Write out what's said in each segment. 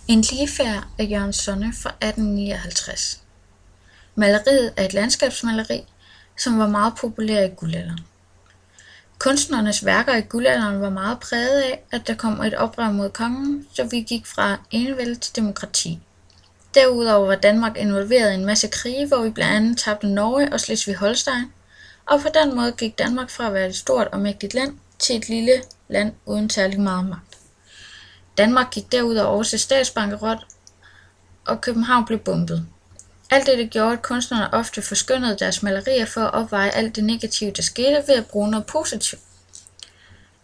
En ligefærd af Jørgen Sonne fra 1859. Maleriet er et landskabsmaleri, som var meget populær i guldalderen. Kunstnernes værker i guldalderen var meget præget af, at der kom et oprør mod kongen, så vi gik fra enevælde til demokrati. Derudover var Danmark involveret i en masse krige, hvor vi blandt andet tabte Norge og Slesvig-Holstein, og på den måde gik Danmark fra at være et stort og mægtigt land til et lille land uden særlig meget magt. Danmark gik derudover også statsbankerot, og København blev bombet. Alt dette gjorde, at kunstnerne ofte forskønnede deres malerier for at opveje alt det negative, der skete, ved at bruge noget positivt.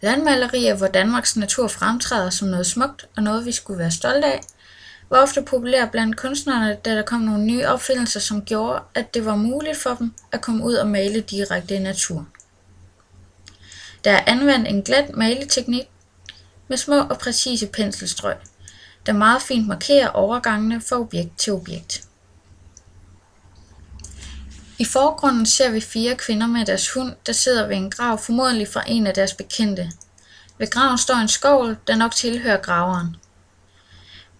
Landmalerier, hvor Danmarks natur fremtræder som noget smukt og noget, vi skulle være stolte af, var ofte populære blandt kunstnerne, da der kom nogle nye opfindelser, som gjorde, at det var muligt for dem at komme ud og male direkte i naturen. Der er anvendt en glat maleteknik med små og præcise penselstrøg, der meget fint markerer overgangene fra objekt til objekt. I forgrunden ser vi 4 kvinder med deres hund, der sidder ved en grav, formodentlig fra en af deres bekendte. Ved graven står en skovl, der nok tilhører graveren.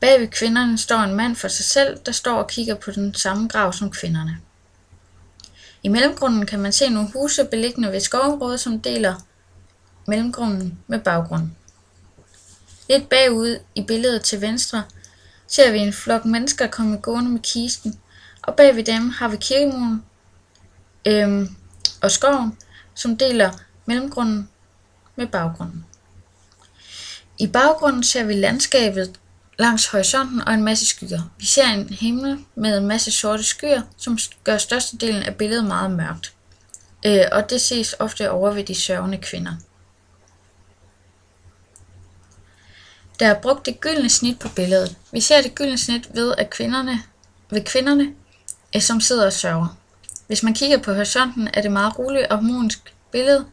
Bag ved kvinderne står en mand for sig selv, der står og kigger på den samme grav som kvinderne. I mellemgrunden kan man se nogle huse beliggende ved skovområdet, som deler mellemgrunden med baggrunden. Lidt bagud i billedet til venstre ser vi en flok mennesker komme gående med kisten, og bag ved dem har vi kirkemuren og skoven, som deler mellemgrunden med baggrunden. I baggrunden ser vi landskabet langs horisonten og en masse skyer. Vi ser en himmel med en masse sorte skyer, som gør størstedelen af billedet meget mørkt, og det ses ofte over ved de sørgende kvinder. Der er brugt det gyldne snit på billedet. Vi ser det gyldne snit ved kvinderne, som sidder og sørger. Hvis man kigger på horisonten, er det meget roligt og harmonisk billede,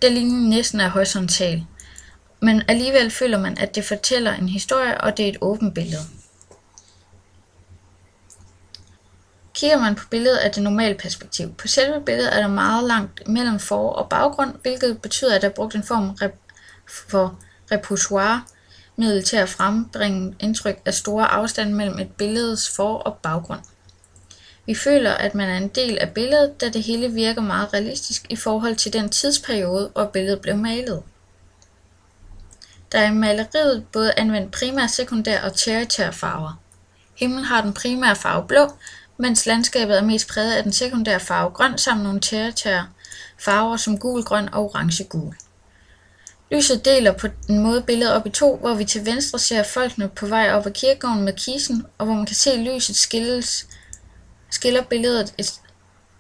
der ligner næsten er horisontal. Men alligevel føler man, at det fortæller en historie, og det er et åbent billede. Kigger man på billedet af det normale perspektiv. På selve billedet er der meget langt mellem for- og baggrund, hvilket betyder, at der er brugt en form for repoussoir middel til at frembringe indtryk af store afstande mellem et billedes for- og baggrund. Vi føler, at man er en del af billedet, da det hele virker meget realistisk i forhold til den tidsperiode, hvor billedet blev malet. Der er i maleriet både anvendt primær, sekundær og tertiær farver. Himlen har den primære farve blå, mens landskabet er mest præget af den sekundære farve grøn, samt nogle tertiære farver som gul, grøn og orange-gul. Lyset deler på en måde billedet op i 2, hvor vi til venstre ser folkene på vej op ad kirkegården med kisten, og hvor man kan se, at lyset skiller billedet et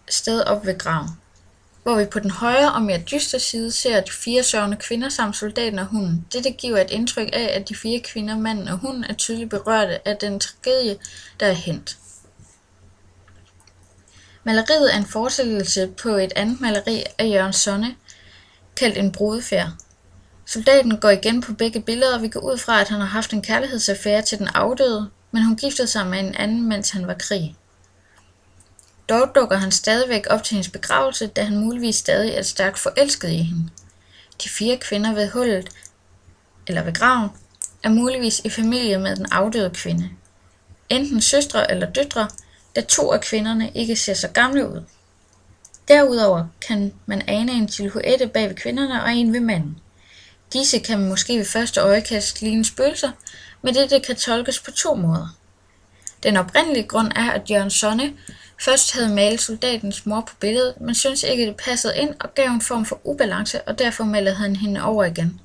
sted op ved graven. Hvor vi på den højre og mere dystre side ser de 4 sørgende kvinder samt soldaten og hunden. Dette giver et indtryk af, at de 4 kvinder, manden og hunden er tydeligt berørte af den tragedie, der er hændt. Maleriet er en fortsættelse på et andet maleri af Jørgen Sonne, kaldt En brudefærd. Soldaten går igen på begge billeder, og vi går ud fra, at han har haft en kærlighedsaffære til den afdøde, men hun giftede sig med en anden, mens han var krig. Dog dukker han stadigvæk op til hendes begravelse, da han muligvis stadig er stærkt forelsket i hende. De 4 kvinder ved hullet, eller ved graven, er muligvis i familie med den afdøde kvinde. Enten søstre eller døtre, da 2 af kvinderne ikke ser så gamle ud. Derudover kan man ane en silhuette bag ved kvinderne og en ved manden. Disse kan måske ved første øjekast ligne spøgelser, men dette kan tolkes på 2 måder. Den oprindelige grund er, at Jørgen Sonne først havde malet soldatens mor på billedet, men syntes ikke, det passede ind og gav en form for ubalance, og derfor malede han hende over igen.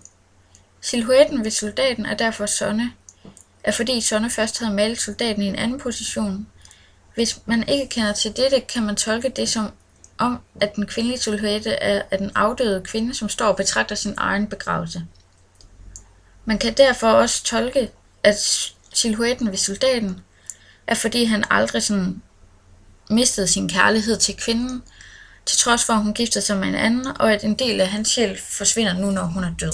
Silhuetten ved soldaten er fordi Sonne først havde malet soldaten i en anden position. Hvis man ikke kender til dette, kan man tolke det som om, at den kvindelige silhuette er af den afdøde kvinde, som står og betragter sin egen begravelse. Man kan derfor også tolke, at silhuetten ved soldaten er fordi han aldrig mistede sin kærlighed til kvinden, til trods for at hun giftede sig med en anden, og at en del af hans sjæl forsvinder nu, når hun er død.